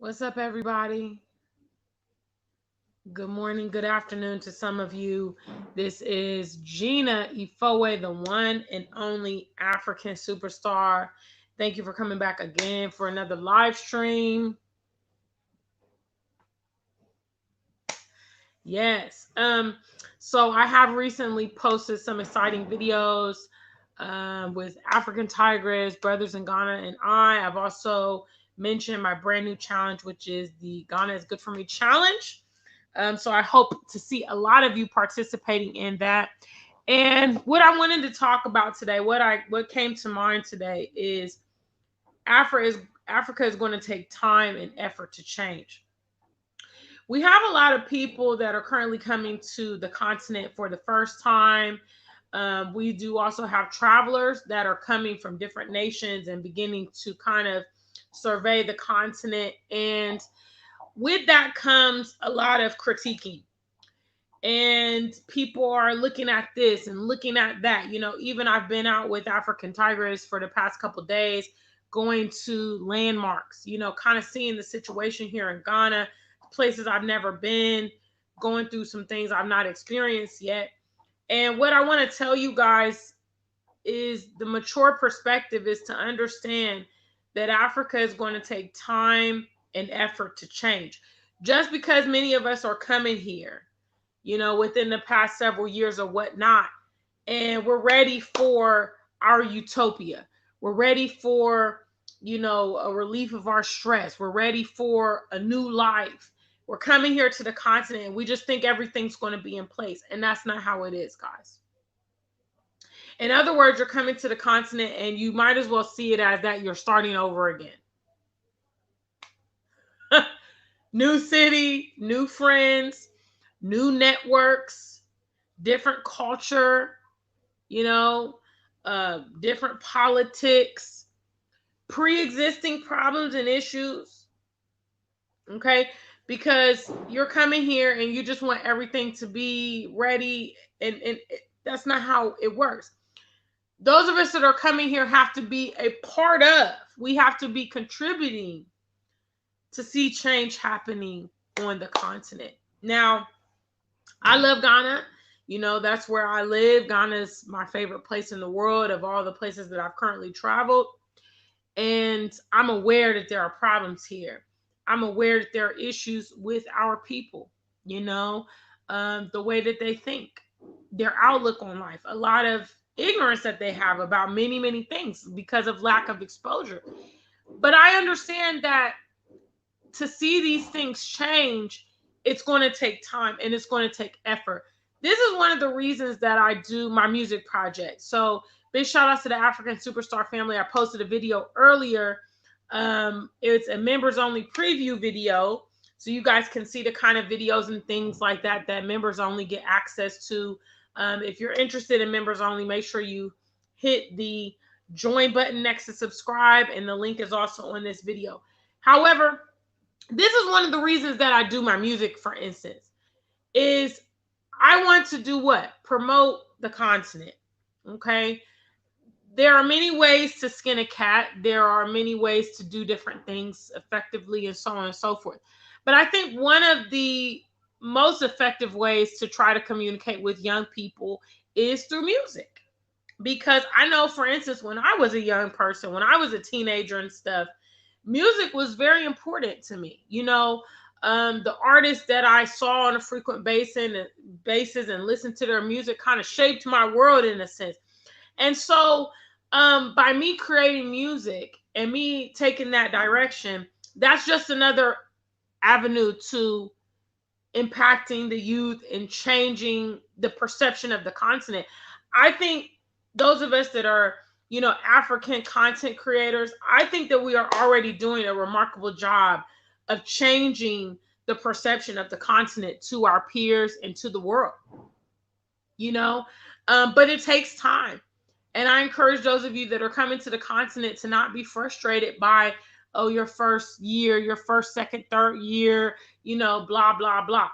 What's up, everybody? Good morning, good afternoon to some of you. This is Gina Ifoe, the one and only African superstar. Thank you for coming back again for another live stream. Yes. So I have recently posted some exciting videos with African Tigress, Brothers in Ghana, and I've also mentioned my brand new challenge, which is the Ghana is Good for Me challenge. So I hope to see a lot of you participating in that. And what I wanted to talk about today, what came to mind today is Africa is going to take time and effort to change. We have a lot of people that are currently coming to the continent for the first time. We do also have travelers that are coming from different nations and beginning to kind of survey the continent. And with that comes a lot of critiquing. And people are looking at this and looking at that. Even I've been out with African Tigress for the past couple of days, going to landmarks, kind of seeing the situation here in Ghana, places I've never been, going through some things I've not experienced yet. And what I want to tell you guys is the mature perspective is to understand that Africa is going to take time and effort to change. Just because many of us are coming here, within the past several years or whatnot, and we're ready for our utopia. We're ready for, a relief of our stress. We're ready for a new life. We're coming here to the continent and we just think everything's going to be in place. And that's not how it is, guys. In other words, you're coming to the continent and you might as well see it as that you're starting over again. New city, new friends, new networks, different culture, you know, different politics, pre-existing problems and issues. Okay, because you're coming here and you just want everything to be ready, and that's not how it works. Those of us that are coming here have to be a part of. We have to be contributing to see change happening on the continent. Now, I love Ghana. That's where I live. Ghana is my favorite place in the world of all the places that I've currently traveled. And I'm aware that there are problems here. I'm aware that there are issues with our people, the way that they think, their outlook on life, a lot of ignorance that they have about many, many things because of lack of exposure. But I understand that to see these things change, it's going to take time and it's going to take effort. This is one of the reasons that I do my music project. So big shout out to the African Superstar family. I posted a video earlier. It's a members only preview video. So you guys can see the kind of videos and things like that members only get access to. If you're interested in members only, make sure you hit the join button next to subscribe. And the link is also on this video. However, this is one of the reasons that I do my music, for instance, is I want to do what? Promote the continent. Okay. There are many ways to skin a cat. There are many ways to do different things effectively and so on and so forth. But I think one of the most effective ways to try to communicate with young people is through music. Because I know, for instance, when I was a young person, when I was a teenager and stuff, music was very important to me. The artists that I saw on a frequent basis and listened to their music kind of shaped my world in a sense. And so, by me creating music and me taking that direction, that's just another avenue to impacting the youth and changing the perception of the continent. I think those of us that are, African content creators, I think that we are already doing a remarkable job of changing the perception of the continent to our peers and to the world, you know, but it takes time. And I encourage those of you that are coming to the continent to not be frustrated by, oh, your first year, your first, second, third year, blah, blah, blah.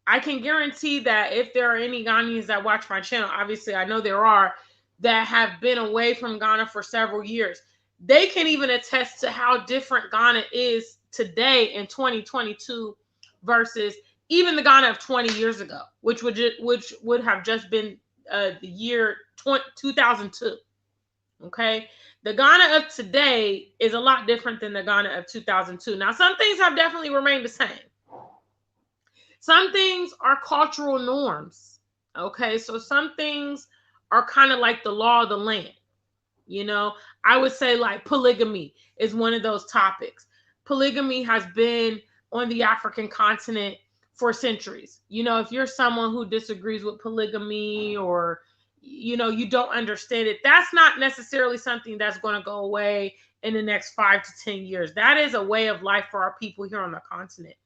I can guarantee that if there are any Ghanaians that watch my channel, obviously I know there are, that have been away from Ghana for several years, they can even attest to how different Ghana is today in 2022 versus even the Ghana of 20 years ago, which would have just been the year 2002. Okay, the Ghana of today is a lot different than the Ghana of 2002. Now, some things have definitely remained the same. Some things are cultural norms. Okay, so some things are kind of like the law of the land. You know, I would say like polygamy is one of those topics. Polygamy has been on the African continent for centuries. You know, if you're someone who disagrees with polygamy, or you don't understand it, that's not necessarily something that's going to go away in the next 5 to 10 years. That is a way of life for our people here on the continent.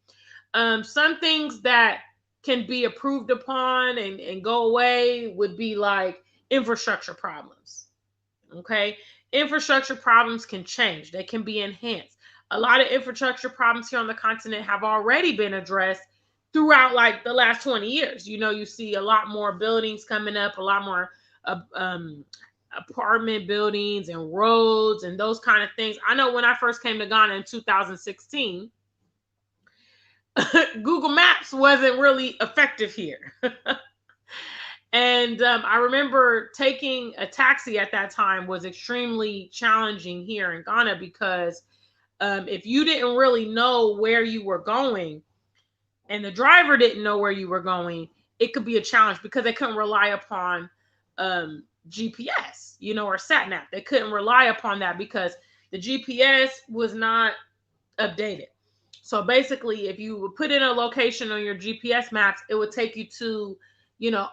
Some things that can be approved upon and go away would be like infrastructure problems. Okay, infrastructure problems can change, they can be enhanced. A lot of infrastructure problems here on the continent have already been addressed throughout like the last 20 years. You see a lot more buildings coming up, a lot more apartment buildings and roads and those kind of things. I know when I first came to Ghana in 2016, Google Maps wasn't really effective here. And I remember taking a taxi at that time was extremely challenging here in Ghana, because if you didn't really know where you were going and the driver didn't know where you were going, it could be a challenge because they couldn't rely upon GPS, or sat nav. They couldn't rely upon that because the GPS was not updated. So basically, if you would put in a location on your GPS maps, it would take you to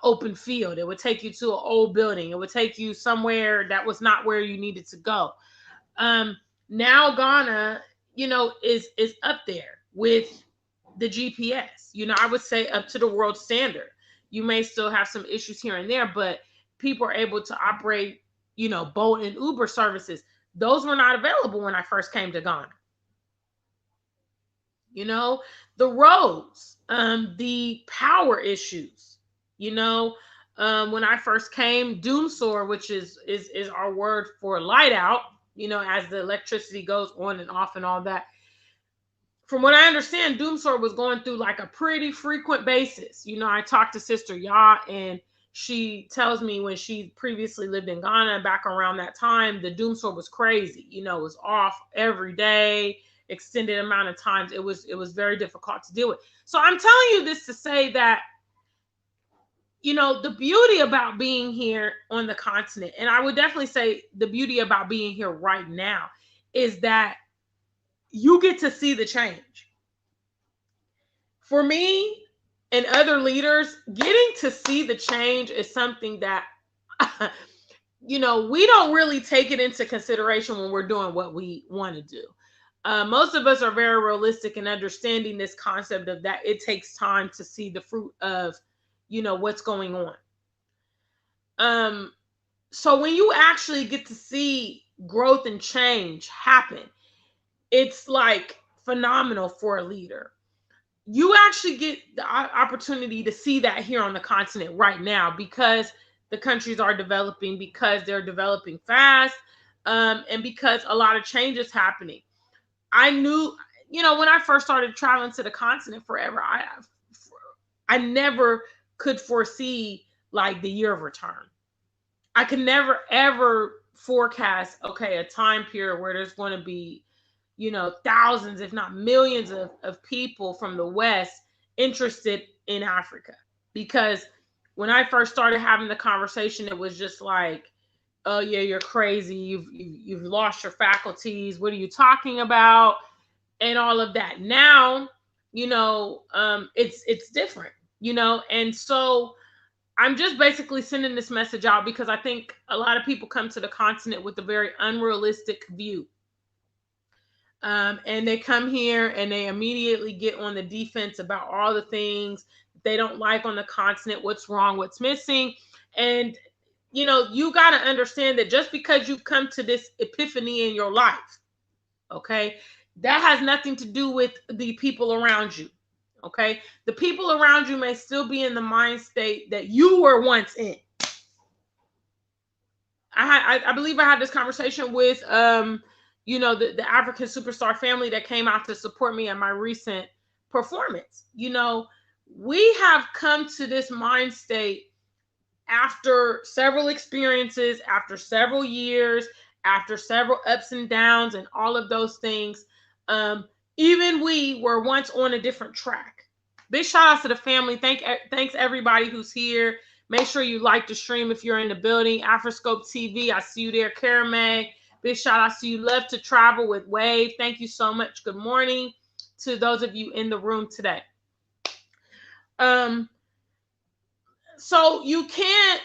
open field. It would take you to an old building. It would take you somewhere that was not where you needed to go. Now Ghana, is up there with the GPS. I would say up to the world standard. You may still have some issues here and there, but people are able to operate, Bolt and Uber services. Those were not available when I first came to Ghana. The roads, the power issues. When I first came, doomsor, which is our word for light out, as the electricity goes on and off and all that. From what I understand, doomsor was going through like a pretty frequent basis. I talked to Sister Ya, and she tells me when she previously lived in Ghana back around that time, the doomsor was crazy. It was off every day, extended amount of times. It was very difficult to deal with. So I'm telling you this to say that the beauty about being here on the continent, and I would definitely say the beauty about being here right now, is that you get to see the change. For me and other leaders, getting to see the change is something that, we don't really take it into consideration when we're doing what we want to do. Most of us are very realistic in understanding this concept of that it takes time to see the fruit of what's going on. So when you actually get to see growth and change happen, it's like phenomenal for a leader. You actually get the opportunity to see that here on the continent right now, because the countries are developing, because they're developing fast, and because a lot of change is happening. I knew, when I first started traveling to the continent forever, I never could foresee like the year of return. I could never ever forecast, okay, a time period where there's going to be, thousands, if not millions of people from the West interested in Africa. Because when I first started having the conversation, it was just like, oh yeah, you're crazy. You've lost your faculties. What are you talking about? And all of that. Now, it's different, and so I'm just basically sending this message out because I think a lot of people come to the continent with a very unrealistic view. And they come here and they immediately get on the defense about all the things they don't like on the continent, what's wrong, what's missing. And, you got to understand that just because you've come to this epiphany in your life, okay, that has nothing to do with the people around you. Okay, the people around you may still be in the mind state that you were once in. I believe I had this conversation with the African Superstar family that came out to support me at my recent performance. We have come to this mind state after several experiences, after several years, after several ups and downs, and all of those things. Even we were once on a different track. Big shout out to the family. Thanks everybody who's here. Make sure you like the stream if you're in the building. Afroscope TV, I see you there. Karame, big shout out to you. Love to travel with Wave. Thank you so much. Good morning to those of you in the room today. So you can't,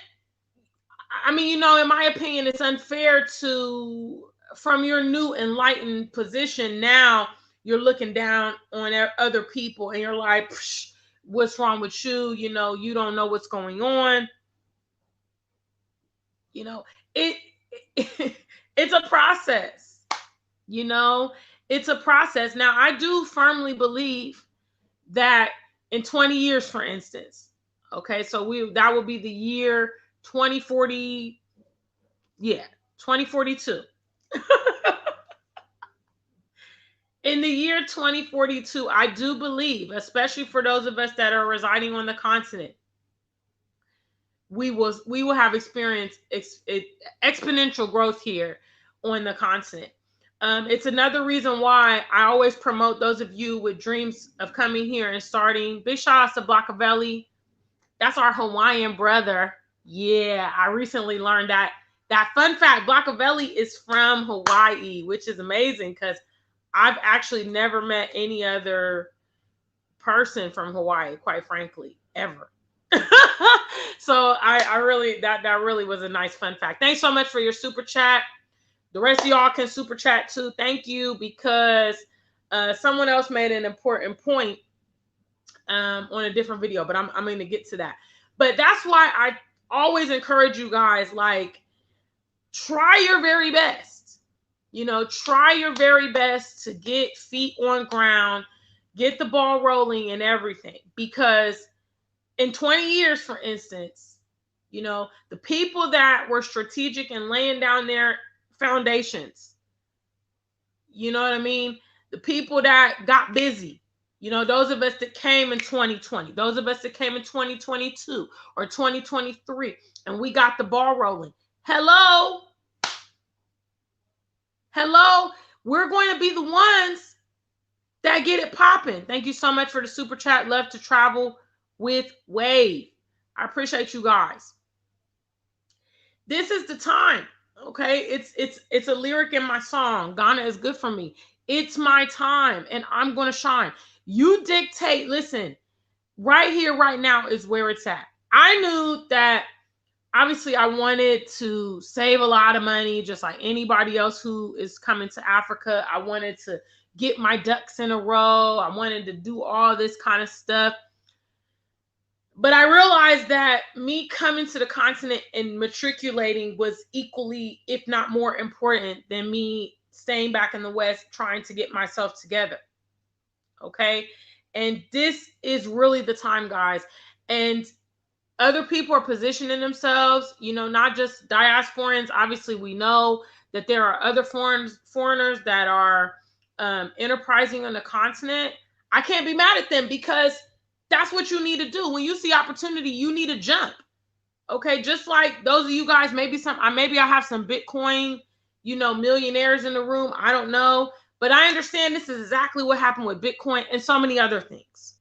in my opinion, it's unfair to, from your new enlightened position, now you're looking down on other people and you're like, what's wrong with you? You don't know what's going on. It's a process. It's a process. Now, I do firmly believe that in 20 years, for instance, okay, so that will be the year 2040, 2042. In the year 2042, I do believe, especially for those of us that are residing on the continent, we will have experienced exponential growth here on the continent. It's another reason why I always promote those of you with dreams of coming here and starting. Big shout out to Blockavelli. That's our Hawaiian brother. Yeah, I recently learned that fun fact. Blockavelli is from Hawaii, which is amazing because I've actually never met any other person from Hawaii, quite frankly, ever. So I really, that really was a nice fun fact. Thanks so much for your super chat. The rest of y'all can super chat too. Thank you, because someone else made an important point on a different video, but I'm going to get to that. But that's why I always encourage you guys, like, try your very best. Try your very best to get feet on ground, get the ball rolling and everything. Because in 20 years, for instance, the people that were strategic and laying down their foundations, you know what I mean? The people that got busy, those of us that came in 2020, those of us that came in 2022 or 2023, and we got the ball rolling. Hello, we're going to be the ones that get it popping. Thank you so much for the super chat. Love to travel with Wave. I appreciate you guys. This is the time. Okay, it's a lyric in my song. Ghana is good for me. It's my time, and I'm going to shine. You dictate. Listen, right here, right now is where it's at. I knew that obviously I wanted to save a lot of money, just like anybody else who is coming to Africa. I wanted to get my ducks in a row. I wanted to do all this kind of stuff. But I realized that me coming to the continent and matriculating was equally, if not more important than me staying back in the West trying to get myself together. Okay? And this is really the time, guys. And other people are positioning themselves, not just diasporans. Obviously, we know that there are other foreigners that are enterprising on the continent. I can't be mad at them, because that's what you need to do. When you see opportunity, you need to jump. Okay, just like those of you guys, maybe I have some Bitcoin, millionaires in the room. I don't know, but I understand this is exactly what happened with Bitcoin and so many other things.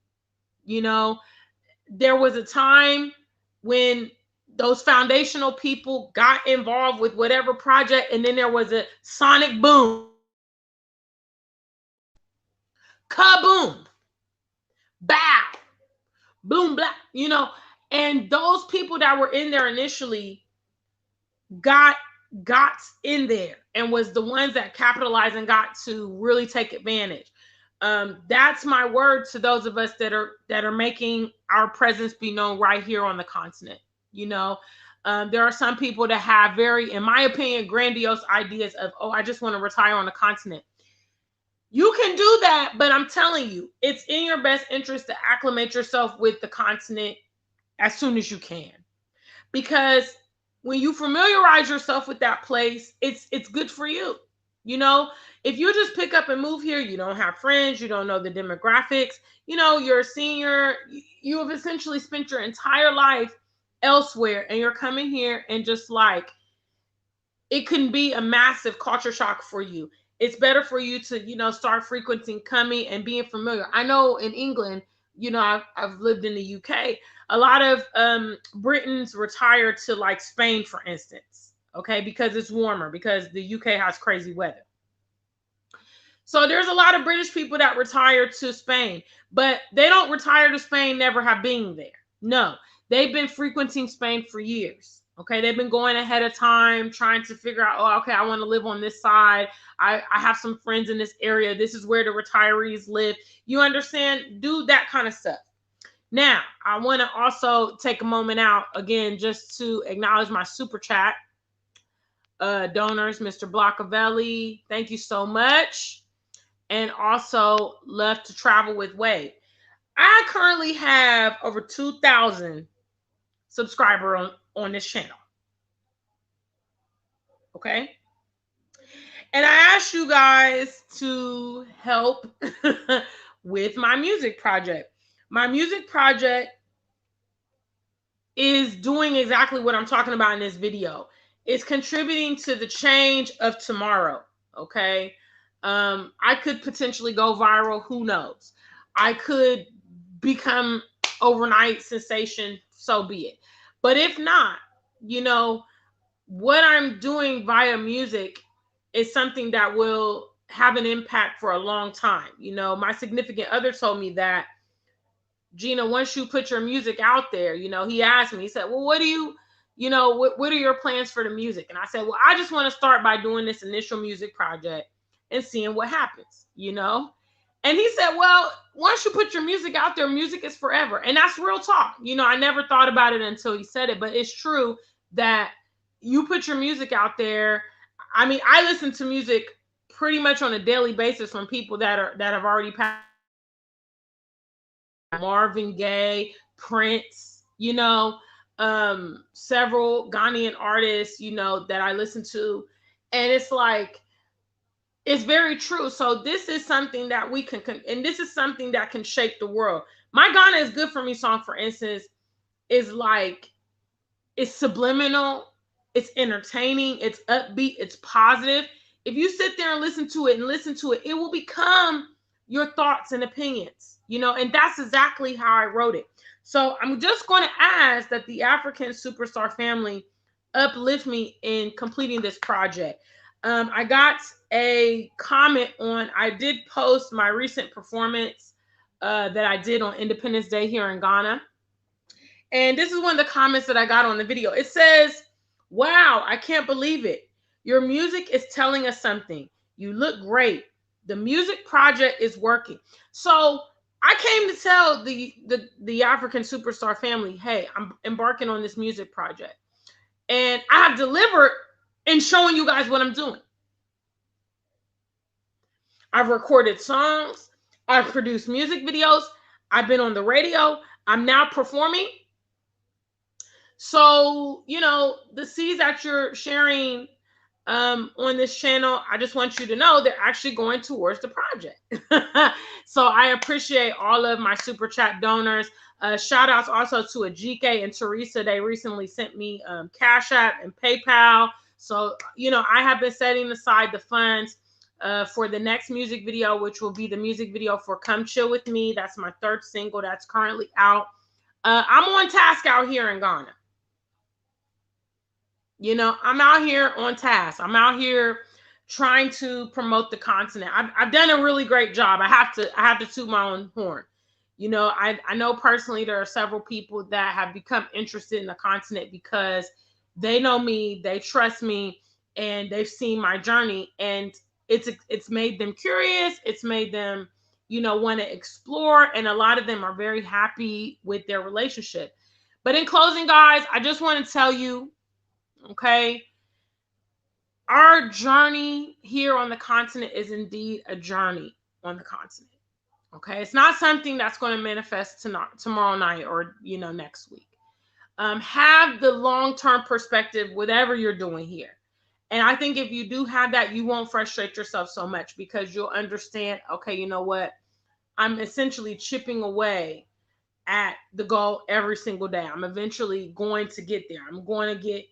There was a time when those foundational people got involved with whatever project, and then there was a sonic boom. Kaboom. Bow. Boom, blah, and those people that were in there initially got in there and was the ones that capitalized and got to really take advantage. That's my word to those of us that are making our presence be known right here on the continent. There are some people that have very, in my opinion, grandiose ideas of, I just want to retire on the continent. You can do that, but I'm telling you, it's in your best interest to acclimate yourself with the continent as soon as you can. Because when you familiarize yourself with that place, it's good for you. You know, if you just pick up and move here, you don't have friends, you don't know the demographics, you know, you're a senior, you have essentially spent your entire life elsewhere, and you're coming here and just like it can be a massive culture shock for you. It's better for you to, you know, start frequenting, coming and being familiar. I know in England, you know, I've lived in the UK. A lot of Britons retire to like Spain, for instance, okay, because it's warmer, because the UK has crazy weather. So there's a lot of British people that retire to Spain, but they don't retire to Spain never have been there. No, they've been frequenting Spain for years. Okay, they've been going ahead of time, trying to figure out, oh, okay, I want to live on this side. I have some friends in this area. This is where the retirees live. You understand? Do that kind of stuff. Now, I want to also take a moment out again just to acknowledge my super chat donors, Mr. Blockavelli. Thank you so much. And also love to travel with Wade. I currently have over 2,000 subscribers on this channel. Okay. And I asked you guys to help with my music project. My music project is doing exactly what I'm talking about in this video. It's contributing to the change of tomorrow. Okay. I could potentially go viral. Who knows? I could become overnight sensation. So be it. But if not, you know, what I'm doing via music is something that will have an impact for a long time. You know, my significant other told me that, Gina, once you put your music out there, you know, he asked me, he said, well, what do you know, what are your plans for the music? And I said, well, I just want to start by doing this initial music project and seeing what happens, you know? And he said, well, once you put your music out there, music is forever. And that's real talk. You know, I never thought about it until he said it, but it's true that you put your music out there. I mean, I listen to music pretty much on a daily basis from people that have already passed. Marvin Gaye, Prince, you know, several Ghanaian artists, you know, that I listen to. And it's like, it's very true. So this is something that we can, and this is something that can shake the world. My Ghana is Good For Me song, for instance, is like, it's subliminal, it's entertaining, it's upbeat, it's positive. If you sit there and listen to it, it will become your thoughts and opinions, you know, and that's exactly how I wrote it. So I'm just going to ask that the African Superstar family uplift me in completing this project. I got a comment on, I did post my recent performance that I did on Independence Day here in Ghana. And this is one of the comments that I got on the video. It says, wow, I can't believe it. Your music is telling us something. You look great. The music project is working. So I came to tell the African Superstar family, hey, I'm embarking on this music project. And I have delivered in showing you guys what I'm doing. I've recorded songs. I've produced music videos. I've been on the radio. I'm now performing. So, you know, the seeds that you're sharing on this channel, I just want you to know they're actually going towards the project. So I appreciate all of my super chat donors. Shout outs also to Ajike and Teresa. They recently sent me Cash App and PayPal. So, you know, I have been setting aside the funds for the next music video, which will be the music video for Come Chill With Me. That's my third single that's currently out. I'm on task out here in Ghana. You know, I'm out here on task. I'm out here trying to promote the continent. I've done a really great job. I have to toot my own horn. You know, I know personally there are several people that have become interested in the continent because they know me, they trust me, and they've seen my journey. And it's made them curious. It's made them, you know, want to explore. And a lot of them are very happy with their relationship. But in closing, guys, I just want to tell you, okay, our journey here on the continent is indeed a journey on the continent. Okay, it's not something that's going to manifest tomorrow night or, you know, next week. Have the long-term perspective, whatever you're doing here. And I think if you do have that, you won't frustrate yourself so much because you'll understand, okay, you know what? I'm essentially chipping away at the goal every single day. I'm eventually going to get there. I'm going to get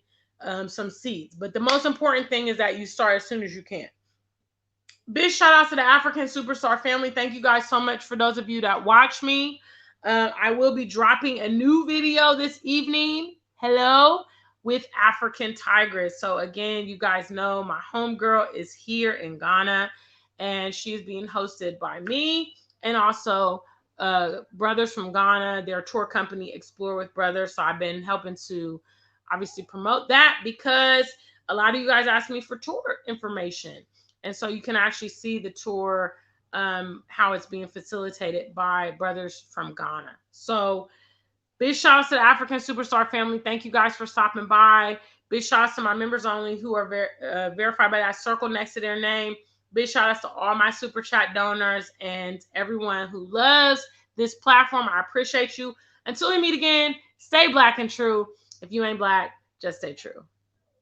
some seeds. But the most important thing is that you start as soon as you can. Big shout out to the African Superstar family. Thank you guys so much for those of you that watch me. I will be dropping a new video this evening. Hello, with African Tigress. So again, you guys know my homegirl is here in Ghana, and she is being hosted by me and also brothers from Ghana. Their tour company, Explore with Brothers. So I've been helping to obviously promote that because a lot of you guys ask me for tour information. And so you can actually see the tour, how it's being facilitated by brothers from Ghana. So big shout outs to the African Superstar family. Thank you guys for stopping by. Big shout outs to my members only who are verified by that circle next to their name. Big shout outs to all my super chat donors and everyone who loves this platform. I appreciate you. Until we meet again, stay black and true. If you ain't black, just stay true.